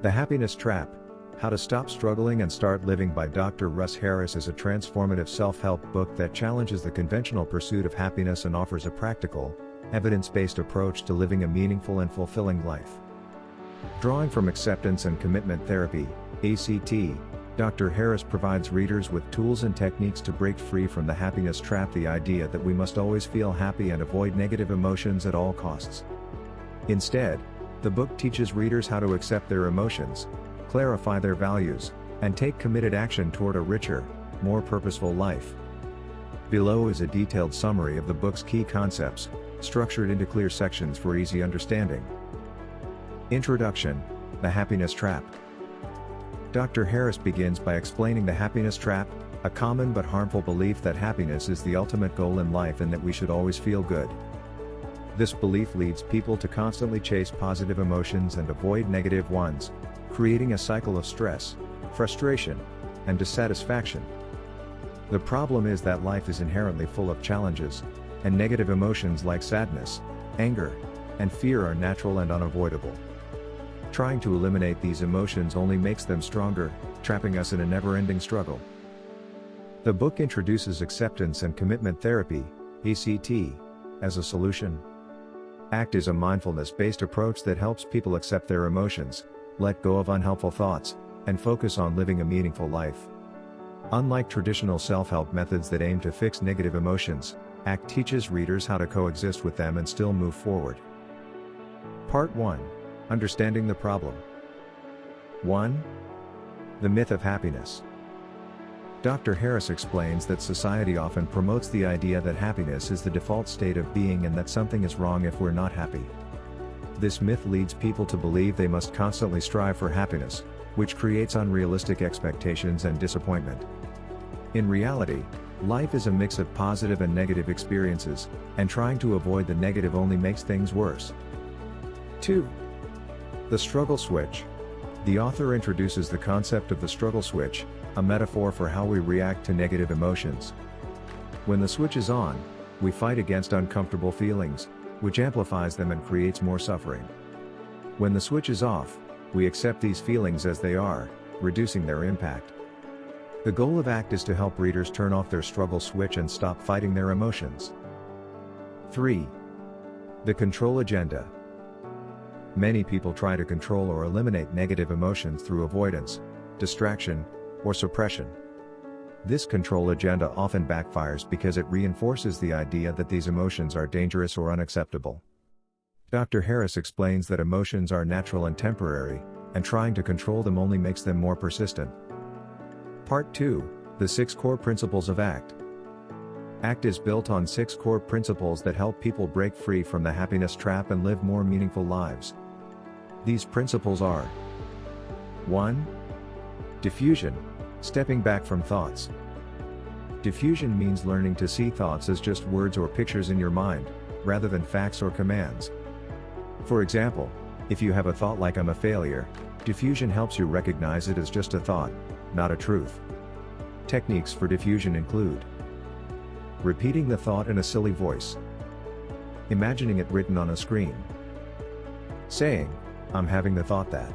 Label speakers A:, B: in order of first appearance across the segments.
A: The Happiness Trap: How to Stop Struggling and Start Living by Dr. Russ Harris is a transformative self-help book that challenges the conventional pursuit of happiness and offers a practical, evidence-based approach to living a meaningful and fulfilling life. Drawing from acceptance and commitment therapy, ACT, Dr. Harris provides readers with tools and techniques to break free from the happiness trap, the idea that we must always feel happy and avoid negative emotions at all costs. Instead, the book teaches readers how to accept their emotions, clarify their values, and take committed action toward a richer, more purposeful life. Below is a detailed summary of the book's key concepts, structured into clear sections for easy understanding. Introduction: The Happiness Trap. Dr. Harris begins by explaining the happiness trap, a common but harmful belief that happiness is the ultimate goal in life and that we should always feel good. This belief leads people to constantly chase positive emotions and avoid negative ones, creating a cycle of stress, frustration, and dissatisfaction. The problem is that life is inherently full of challenges, and negative emotions like sadness, anger, and fear are natural and unavoidable. Trying to eliminate these emotions only makes them stronger, trapping us in a never-ending struggle. The book introduces acceptance and commitment therapy, ACT, as a solution. ACT is a mindfulness-based approach that helps people accept their emotions, let go of unhelpful thoughts, and focus on living a meaningful life. Unlike traditional self-help methods that aim to fix negative emotions, ACT teaches readers how to coexist with them and still move forward. Part 1. Understanding the Problem. 1. The Myth of Happiness. Dr. Harris explains that society often promotes the idea that happiness is the default state of being and that something is wrong if we're not happy. This myth leads people to believe they must constantly strive for happiness, which creates unrealistic expectations and disappointment. In reality, life is a mix of positive and negative experiences, and trying to avoid the negative only makes things worse. 2. The Struggle Switch. The author introduces the concept of the struggle switch, a metaphor for how we react to negative emotions. When the switch is on, we fight against uncomfortable feelings, which amplifies them and creates more suffering. When the switch is off, we accept these feelings as they are, reducing their impact. The goal of ACT is to help readers turn off their struggle switch and stop fighting their emotions. 3. The Control Agenda. Many people try to control or eliminate negative emotions through avoidance, distraction, or suppression. This control agenda often backfires because it reinforces the idea that these emotions are dangerous or unacceptable. Dr. Harris explains that emotions are natural and temporary, and trying to control them only makes them more persistent. Part 2. The 6 Core Principles of ACT. ACT is built on 6 core principles that help people break free from the happiness trap and live more meaningful lives. These principles are: 1. Diffusion, stepping back from thoughts. Diffusion means learning to see thoughts as just words or pictures in your mind, rather than facts or commands. For example, if you have a thought like "I'm a failure," diffusion helps you recognize it as just a thought, not a truth. Techniques for diffusion include: repeating the thought in a silly voice, imagining it written on a screen, saying, "I'm having the thought that."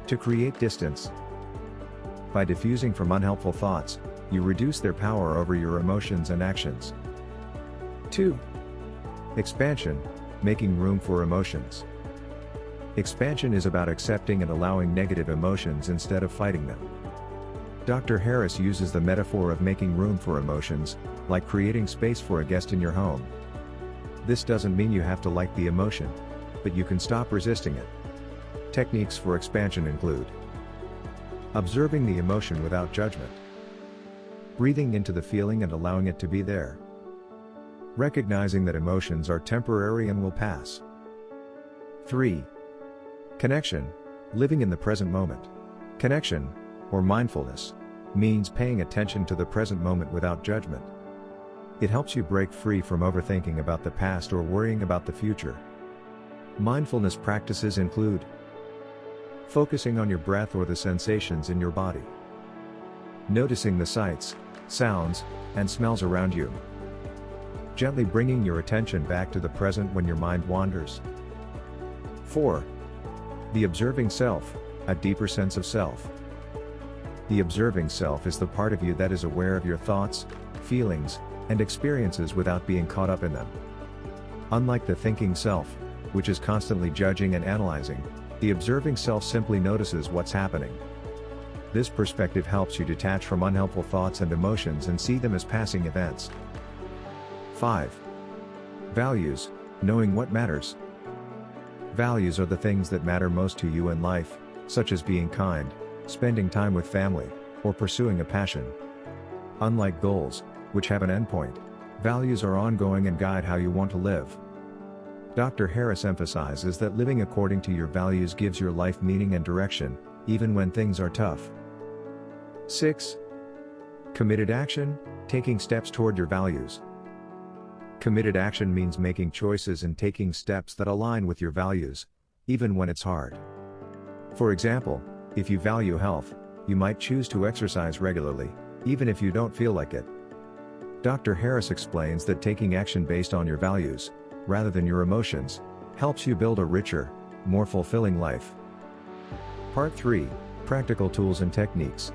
A: To create distance. By diffusing from unhelpful thoughts, you reduce their power over your emotions and actions. 2. Expansion, making room for emotions. Expansion is about accepting and allowing negative emotions instead of fighting them. Dr. Harris uses the metaphor of making room for emotions, like creating space for a guest in your home. This doesn't mean you have to like the emotion, but you can stop resisting it. Techniques for expansion include: observing the emotion without judgment, breathing into the feeling and allowing it to be there, recognizing that emotions are temporary and will pass. 3. Connection, living in the present moment. Connection, or mindfulness, means paying attention to the present moment without judgment. It helps you break free from overthinking about the past or worrying about the future. Mindfulness practices include: focusing on your breath or the sensations in your body, noticing the sights, sounds, and smells around you, gently bringing your attention back to the present when your mind wanders. 4. The observing self, a deeper sense of self. The observing self is the part of you that is aware of your thoughts, feelings, and experiences without being caught up in them. Unlike the thinking self, which is constantly judging and analyzing, the observing self simply notices what's happening. This perspective helps you detach from unhelpful thoughts and emotions and see them as passing events. 5. Values, knowing what matters. Values are the things that matter most to you in life, such as being kind, spending time with family, or pursuing a passion. Unlike goals, which have an endpoint, values are ongoing and guide how you want to live. Dr. Harris emphasizes that living according to your values gives your life meaning and direction, even when things are tough. 6. Committed action, taking steps toward your values. Committed action means making choices and taking steps that align with your values, even when it's hard. For example, if you value health, you might choose to exercise regularly, even if you don't feel like it. Dr. Harris explains that taking action based on your values, rather than your emotions, helps you build a richer, more fulfilling life. Part 3, Practical Tools and Techniques.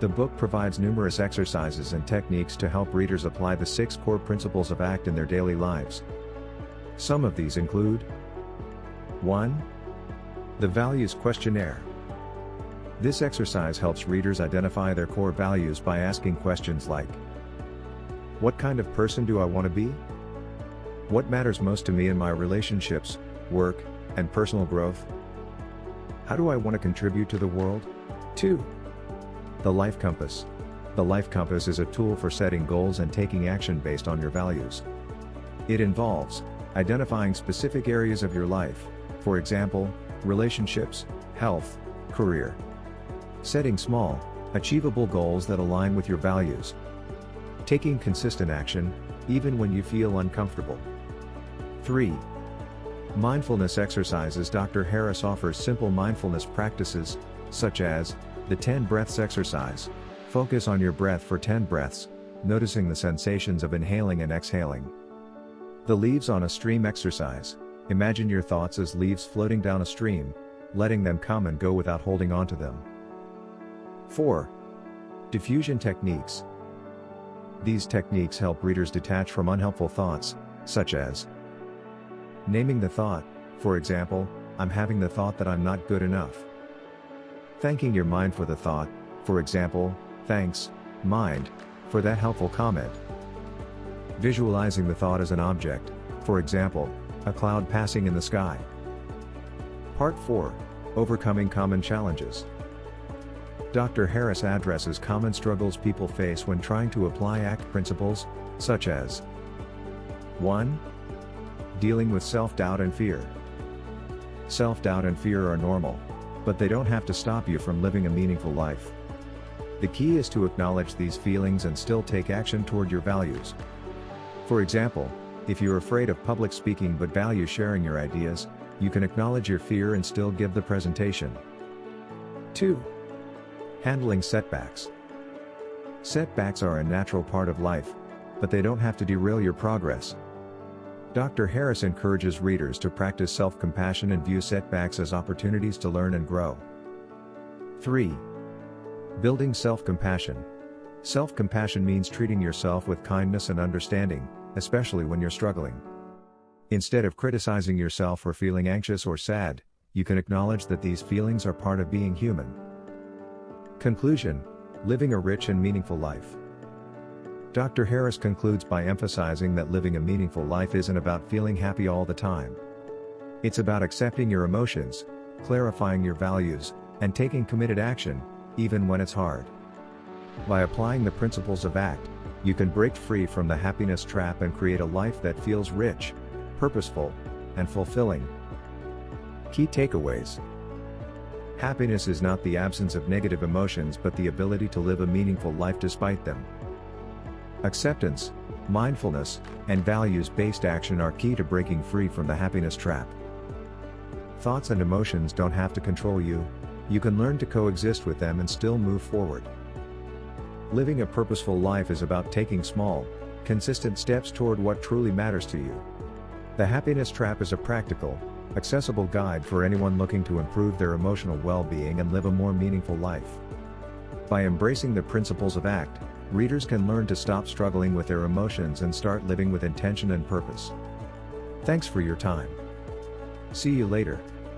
A: The book provides numerous exercises and techniques to help readers apply the 6 core principles of ACT in their daily lives. Some of these include: 1. The Values Questionnaire. This exercise helps readers identify their core values by asking questions like: what kind of person do I want to be? What matters most to me in my relationships, work, and personal growth? How do I want to contribute to the world? 2. The Life Compass. The Life Compass is a tool for setting goals and taking action based on your values. It involves identifying specific areas of your life, for example, relationships, health, career. Setting small, achievable goals that align with your values. Taking consistent action, even when you feel uncomfortable. 3. Mindfulness exercises. Dr. Harris offers simple mindfulness practices, such as the 10 breaths exercise. Focus on your breath for 10 breaths, noticing the sensations of inhaling and exhaling. The leaves on a stream exercise. Imagine your thoughts as leaves floating down a stream, letting them come and go without holding on to them. 4. Diffusion techniques. These techniques help readers detach from unhelpful thoughts, such as naming the thought, for example, I'm having the thought that I'm not good enough. Thanking your mind for the thought, for example, thanks, mind, for that helpful comment. Visualizing the thought as an object, for example, a cloud passing in the sky. Part 4, Overcoming Common Challenges. Dr. Harris addresses common struggles people face when trying to apply ACT principles, such as 1. Dealing with self-doubt and fear. Self-doubt and fear are normal, but they don't have to stop you from living a meaningful life. The key is to acknowledge these feelings and still take action toward your values. For example, if you're afraid of public speaking but value sharing your ideas, you can acknowledge your fear and still give the presentation. 2. Handling setbacks. Setbacks are a natural part of life, but they don't have to derail your progress. Dr. Harris encourages readers to practice self-compassion and view setbacks as opportunities to learn and grow. 3. Building self-compassion. Self-compassion means treating yourself with kindness and understanding, especially when you're struggling. Instead of criticizing yourself for feeling anxious or sad, you can acknowledge that these feelings are part of being human. Conclusion: living a rich and meaningful life. Dr. Harris concludes by emphasizing that living a meaningful life isn't about feeling happy all the time. It's about accepting your emotions, clarifying your values, and taking committed action, even when it's hard. By applying the principles of ACT, you can break free from the happiness trap and create a life that feels rich, purposeful, and fulfilling. Key takeaways: happiness is not the absence of negative emotions but the ability to live a meaningful life despite them. Acceptance, mindfulness, and values-based action are key to breaking free from the happiness trap. Thoughts and emotions don't have to control you. You can learn to coexist with them and still move forward. Living a purposeful life is about taking small, consistent steps toward what truly matters to you. The happiness trap is a practical, accessible guide for anyone looking to improve their emotional well-being and live a more meaningful life. By embracing the principles of ACT, readers can learn to stop struggling with their emotions and start living with intention and purpose. Thanks for your time. See you later.